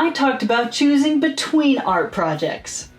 I talked about choosing between art projects.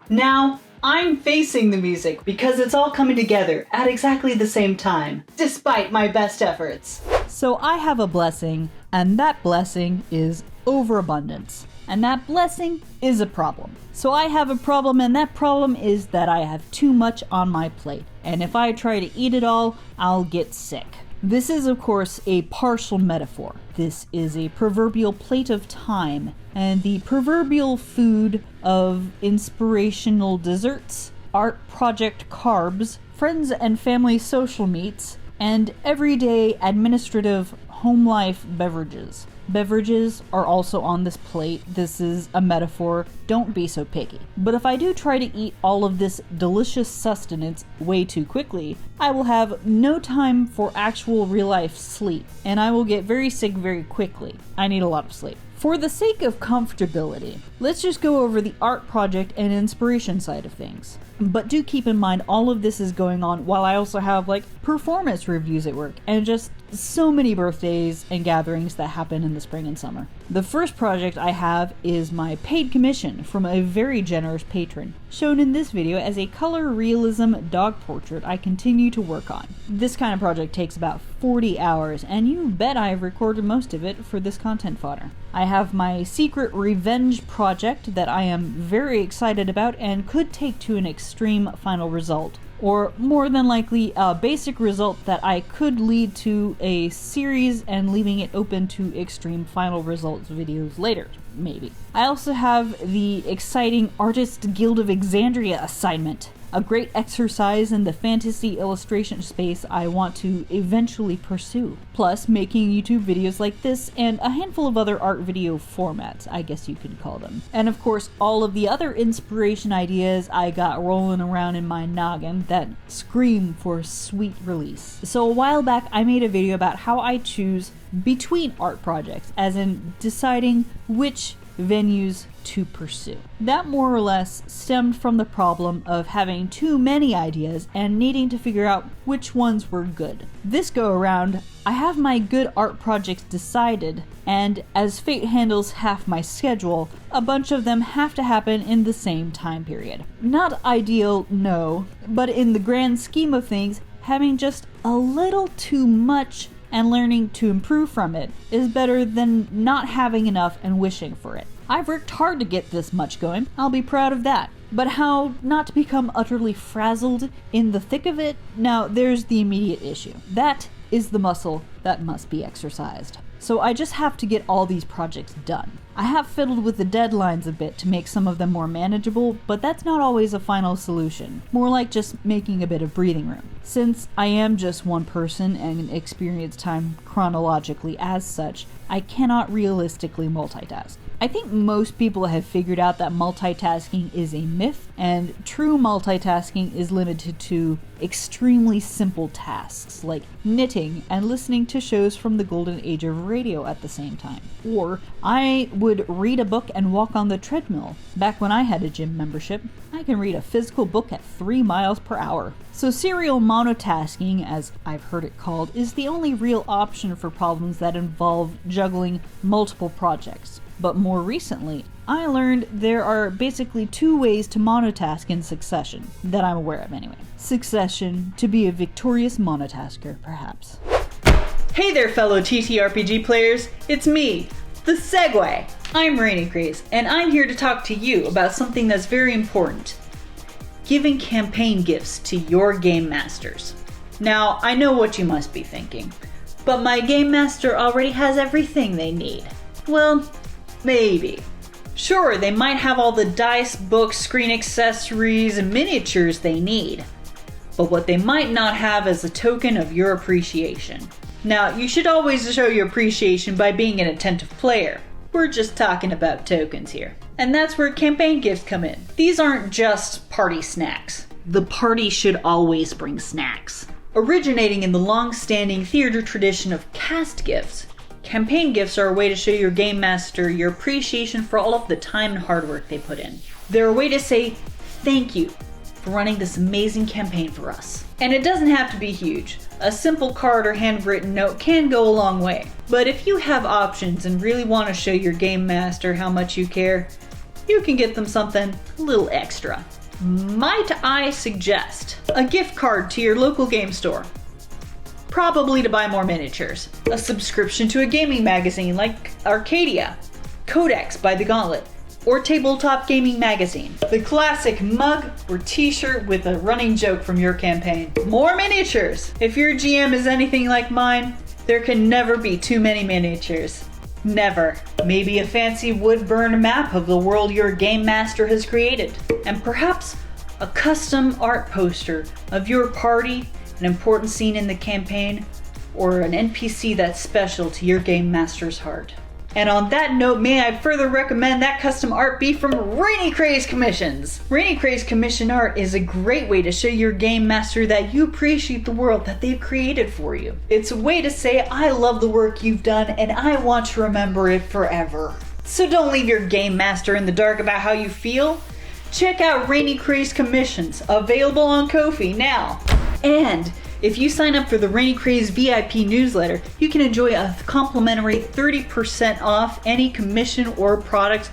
Now, I'm facing the music because it's all coming together at exactly the same time, despite my best efforts. So I have a blessing, and that blessing is overabundance. And that blessing is a problem. So I have a problem, and that problem is that I have too much on my plate. And if I try to eat it all, I'll get sick. This is, of course, a partial metaphor. This is a proverbial plate of time, and the proverbial food of inspirational desserts, art project carbs, friends and family social meets, and everyday administrative home life beverages. Beverages are also on this plate. This is a metaphor. Don't be so picky. But if I do try to eat all of this delicious sustenance way too quickly, I will have no time for actual real-life sleep, and I will get very sick very quickly. I need a lot of sleep. For the sake of comfortability, let's just go over the art project and inspiration side of things. But do keep in mind all of this is going on while I also have performance reviews at work and just so many birthdays and gatherings that happen in the spring and summer. The first project I have is my paid commission from a very generous patron, shown in this video as a color realism dog portrait I continue to work on. This kind of project takes about 40 hours, and you bet I've recorded most of it for this content fodder. I have my secret revenge project that I am very excited about and could take to an extreme final result. Or more than likely a basic result that I could lead to a series and leaving it open to extreme final results videos later, maybe. I also have the exciting Artist Guild of Exandria assignment, a great exercise in the fantasy illustration space I want to eventually pursue. Plus, making YouTube videos like this and a handful of other art video formats, I guess you could call them. And of course, all of the other inspiration ideas I got rolling around in my noggin that scream for sweet release. So a while back, I made a video about how I choose between art projects, as in deciding which venues to pursue. That more or less stemmed from the problem of having too many ideas and needing to figure out which ones were good. This go around, I have my good art projects decided, and as fate handles half my schedule, a bunch of them have to happen in the same time period. Not ideal, no, but in the grand scheme of things, having just a little too much and learning to improve from it is better than not having enough and wishing for it. I've worked hard to get this much going, I'll be proud of that. But how not to become utterly frazzled in the thick of it? Now, there's the immediate issue. That is the muscle that must be exercised. So I just have to get all these projects done. I have fiddled with the deadlines a bit to make some of them more manageable, but that's not always a final solution. More like just making a bit of breathing room. Since I am just one person and experience time chronologically as such, I cannot realistically multitask. I think most people have figured out that multitasking is a myth, and true multitasking is limited to extremely simple tasks like knitting and listening to shows from the golden age of radio at the same time. Or I would read a book and walk on the treadmill. Back when I had a gym membership, I can read a physical book at 3 miles per hour. So serial monotasking, as I've heard it called, is the only real option for problems that involve juggling multiple projects. But more recently, I learned there are basically 2 ways to monotask in succession, that I'm aware of anyway. Succession, to be a victorious monotasker, perhaps. Hey there, fellow TTRPG players, it's me, the Segway. I'm Rainy Grace, and I'm here to talk to you about something that's very important. Giving campaign gifts to your game masters. Now, I know what you must be thinking, but my game master already has everything they need. Well, maybe. Sure, they might have all the dice, books, screen accessories, and miniatures they need, but what they might not have is a token of your appreciation. Now, you should always show your appreciation by being an attentive player. We're just talking about tokens here. And that's where campaign gifts come in. These aren't just party snacks. The party should always bring snacks. Originating in the long-standing theater tradition of cast gifts, campaign gifts are a way to show your game master your appreciation for all of the time and hard work they put in. They're a way to say thank you for running this amazing campaign for us. And it doesn't have to be huge. A simple card or handwritten note can go a long way. But if you have options and really want to show your game master how much you care, you can get them something a little extra. Might I suggest a gift card to your local game store? Probably to buy more miniatures. A subscription to a gaming magazine like Arcadia, Codex by The Gauntlet, or Tabletop Gaming Magazine. The classic mug or t-shirt with a running joke from your campaign. More miniatures! If your GM is anything like mine, there can never be too many miniatures. Never. Maybe a fancy wood-burned map of the world your game master has created. And perhaps a custom art poster of your party, an important scene in the campaign, or an NPC that's special to your game master's heart. And on that note, may I further recommend that custom art be from Rainy Craze Commissions. Rainy Craze Commission art is a great way to show your game master that you appreciate the world that they've created for you. It's a way to say, I love the work you've done and I want to remember it forever. So don't leave your game master in the dark about how you feel. Check out Rainy Craze Commissions, available on Ko-fi now. And if you sign up for the Rainy Craze VIP newsletter, you can enjoy a complimentary 30% off any commission or product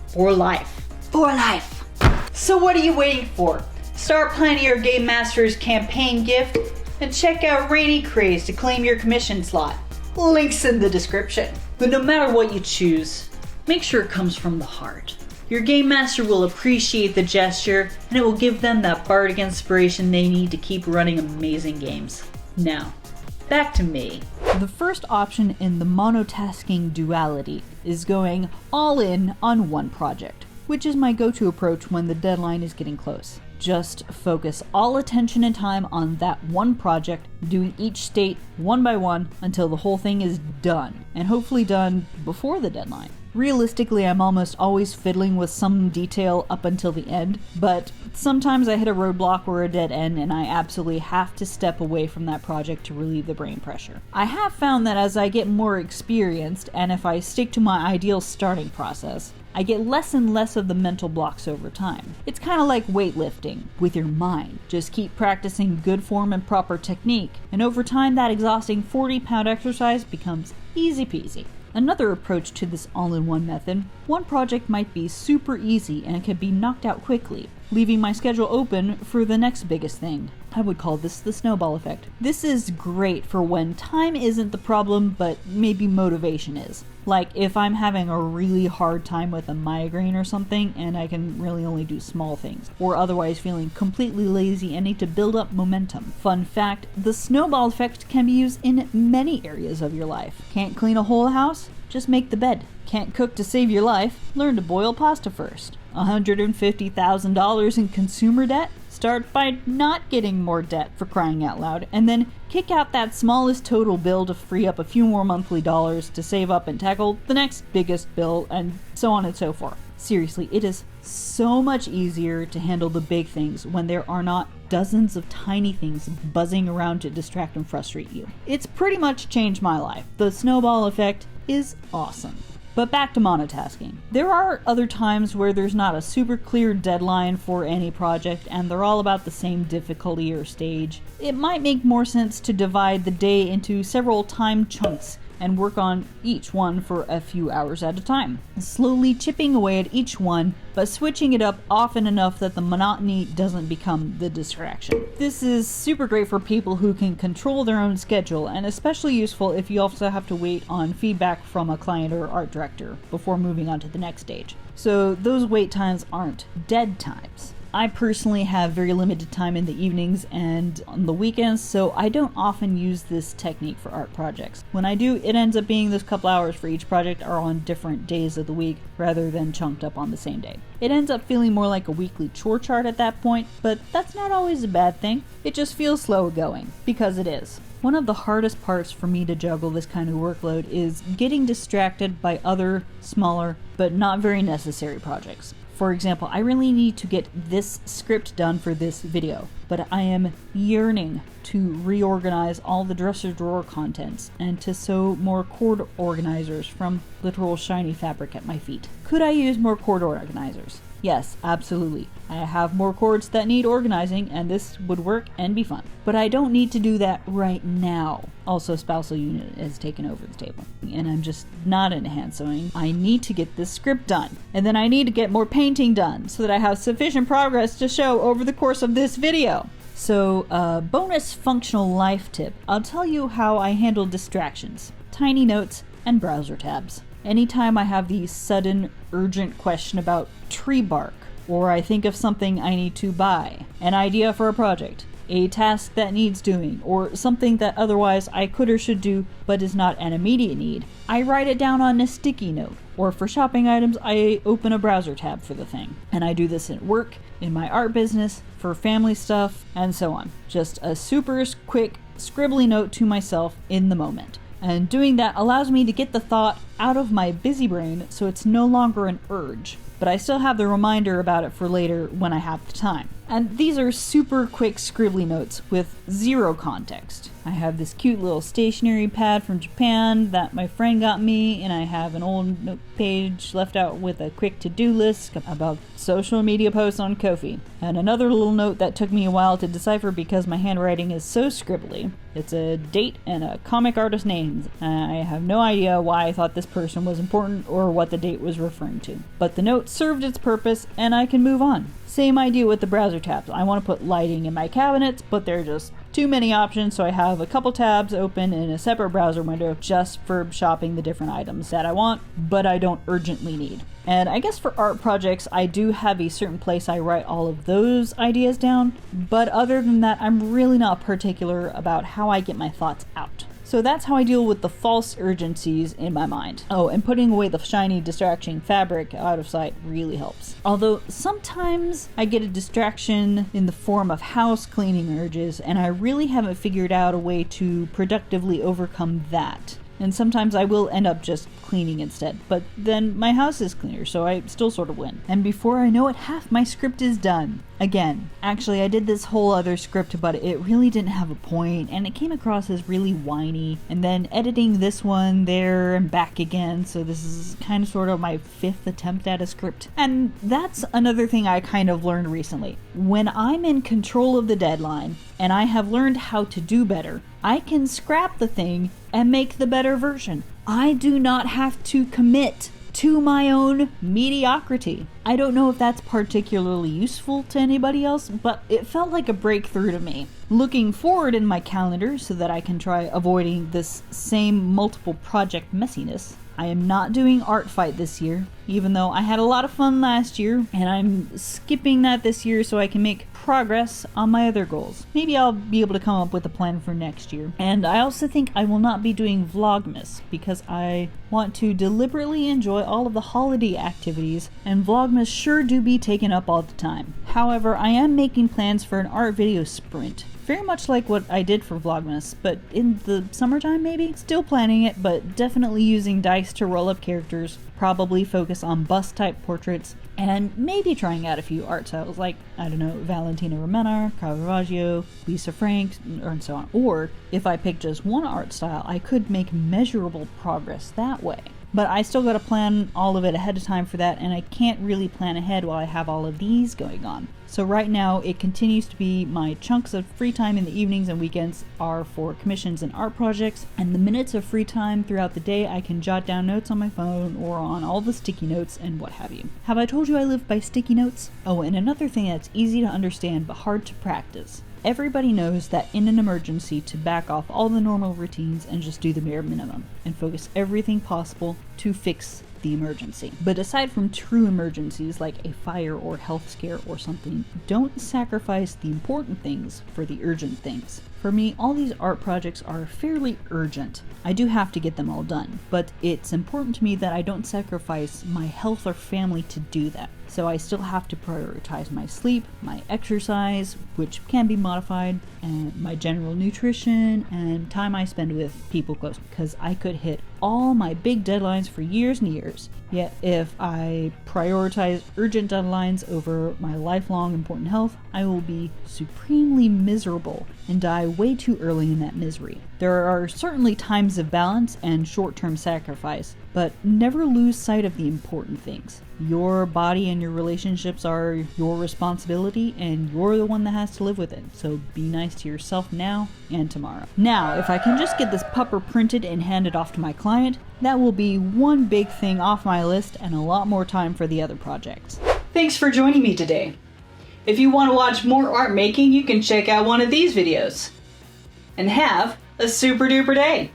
for life. For life! So what are you waiting for? Start planning your Game Master's campaign gift and check out Rainy Craze to claim your commission slot. Links in the description. But no matter what you choose, make sure it comes from the heart. Your Game Master will appreciate the gesture, and it will give them that bardic inspiration they need to keep running amazing games. Now, back to me. The first option in the monotasking duality is going all in on one project, which is my go-to approach when the deadline is getting close. Just focus all attention and time on that one project, doing each state one by one until the whole thing is done, and hopefully done before the deadline. Realistically, I'm almost always fiddling with some detail up until the end, but sometimes I hit a roadblock or a dead end and I absolutely have to step away from that project to relieve the brain pressure. I have found that as I get more experienced, and if I stick to my ideal starting process, I get less and less of the mental blocks over time. It's kind of like weightlifting with your mind. Just keep practicing good form and proper technique, and over time that exhausting 40-pound exercise becomes easy peasy. Another approach to this all-in-one method, one project might be super easy and can be knocked out quickly, leaving my schedule open for the next biggest thing. I would call this the snowball effect. This is great for when time isn't the problem, but maybe motivation is. Like if I'm having a really hard time with a migraine or something and I can really only do small things, or otherwise feeling completely lazy and need to build up momentum. Fun fact, the snowball effect can be used in many areas of your life. Can't clean a whole house? Just make the bed. Can't cook to save your life? Learn to boil pasta first. $150,000 in consumer debt? Start by not getting more debt, for crying out loud, and then kick out that smallest total bill to free up a few more monthly dollars to save up and tackle the next biggest bill, and so on and so forth. Seriously, it is so much easier to handle the big things when there are not dozens of tiny things buzzing around to distract and frustrate you. It's pretty much changed my life. The snowball effect is awesome. But back to monotasking. There are other times where there's not a super clear deadline for any project and they're all about the same difficulty or stage. It might make more sense to divide the day into several time chunks and work on each one for a few hours at a time, slowly chipping away at each one, but switching it up often enough that the monotony doesn't become the distraction. This is super great for people who can control their own schedule, and especially useful if you also have to wait on feedback from a client or art director before moving on to the next stage. So those wait times aren't dead times. I personally have very limited time in the evenings and on the weekends, so I don't often use this technique for art projects. When I do, it ends up being those couple hours for each project are on different days of the week rather than chunked up on the same day. It ends up feeling more like a weekly chore chart at that point, but that's not always a bad thing. It just feels slow going, because it is. One of the hardest parts for me to juggle this kind of workload is getting distracted by other, smaller, but not very necessary projects. For example, I really need to get this script done for this video, but I am yearning to reorganize all the dresser drawer contents and to sew more cord organizers from literal shiny fabric at my feet. Could I use more cord organizers? Yes, absolutely. I have more cords that need organizing, and this would work and be fun. But I don't need to do that right now. Also, spousal unit has taken over the table, and I'm just not into hand sewing. I need to get this script done, and then I need to get more painting done so that I have sufficient progress to show over the course of this video. So, bonus functional life tip. I'll tell you how I handle distractions, tiny notes, and browser tabs. Anytime I have the sudden, urgent question about tree bark, or I think of something I need to buy, an idea for a project, a task that needs doing, or something that otherwise I could or should do but is not an immediate need, I write it down on a sticky note. Or for shopping items, I open a browser tab for the thing. And I do this at work, in my art business, for family stuff, and so on. Just a super quick, scribbly note to myself in the moment. And doing that allows me to get the thought out of my busy brain so it's no longer an urge, but I still have the reminder about it for later when I have the time. And these are super quick scribbly notes with zero context. I have this cute little stationery pad from Japan that my friend got me, and I have an old note page left out with a quick to-do list about social media posts on Ko-fi. And another little note that took me a while to decipher because my handwriting is so scribbly. It's a date and a comic artist name. I have no idea why I thought this person was important or what the date was referring to. But the note served its purpose and I can move on. Same idea with the browser tabs. I want to put lighting in my cabinets, but there are just too many options, so I have a couple tabs open in a separate browser window just for shopping the different items that I want, but I don't urgently need. And I guess for art projects, I do have a certain place I write all of those ideas down, but other than that, I'm really not particular about how I get my thoughts out. So that's how I deal with the false urgencies in my mind. Oh, and putting away the shiny distraction fabric out of sight really helps. Although sometimes I get a distraction in the form of house cleaning urges, and I really haven't figured out a way to productively overcome that. And sometimes I will end up just cleaning instead, but then my house is cleaner, so I still sort of win. And before I know it, half my script is done. Again, actually I did this whole other script, but it really didn't have a point, and it came across as really whiny. And then editing this one there and back again, so this is kind of sort of my 5th attempt at a script. And that's another thing I kind of learned recently. When I'm in control of the deadline, and I have learned how to do better, I can scrap the thing and make the better version. I do not have to commit to my own mediocrity. I don't know if that's particularly useful to anybody else, but it felt like a breakthrough to me. Looking forward in my calendar so that I can try avoiding this same multiple project messiness, I am not doing Art Fight this year, even though I had a lot of fun last year, and I'm skipping that this year so I can make progress on my other goals. Maybe I'll be able to come up with a plan for next year. And I also think I will not be doing Vlogmas because I want to deliberately enjoy all of the holiday activities, and Vlogmas sure do be taken up all the time. However, I am making plans for an art video sprint. Very much like what I did for Vlogmas, but in the summertime maybe? Still planning it, but definitely using dice to roll up characters, probably focus on bust-type portraits, and maybe trying out a few art styles like, I don't know, Valentina Romana, Caravaggio, Lisa Frank, and so on. Or, if I pick just one art style, I could make measurable progress that way. But I still gotta plan all of it ahead of time for that, and I can't really plan ahead while I have all of these going on. So right now, it continues to be my chunks of free time in the evenings and weekends are for commissions and art projects, and the minutes of free time throughout the day I can jot down notes on my phone or on all the sticky notes and what have you. Have I told you I live by sticky notes? Oh, and another thing that's easy to understand but hard to practice. Everybody knows that in an emergency to back off all the normal routines and just do the bare minimum and focus everything possible to fix the emergency. But aside from true emergencies like a fire or health scare or something, don't sacrifice the important things for the urgent things. For me, all these art projects are fairly urgent. I do have to get them all done, but it's important to me that I don't sacrifice my health or family to do that. So I still have to prioritize my sleep, my exercise, which can be modified, and my general nutrition, and time I spend with people close, because I could hit all my big deadlines for years and years, Yet if I prioritize urgent deadlines over my lifelong important health, I will be supremely miserable and die way too early in that misery. There are certainly times of balance and short-term sacrifice, but never lose sight of the important things. Your body and your relationships are your responsibility, and you're the one that has to live with it. So be nice to yourself now and tomorrow. Now, if I can just get this pupper printed and handed off to my client, that will be one big thing off my list and a lot more time for the other projects. Thanks for joining me today. If you want to watch more art making, you can check out one of these videos. And have a super duper day!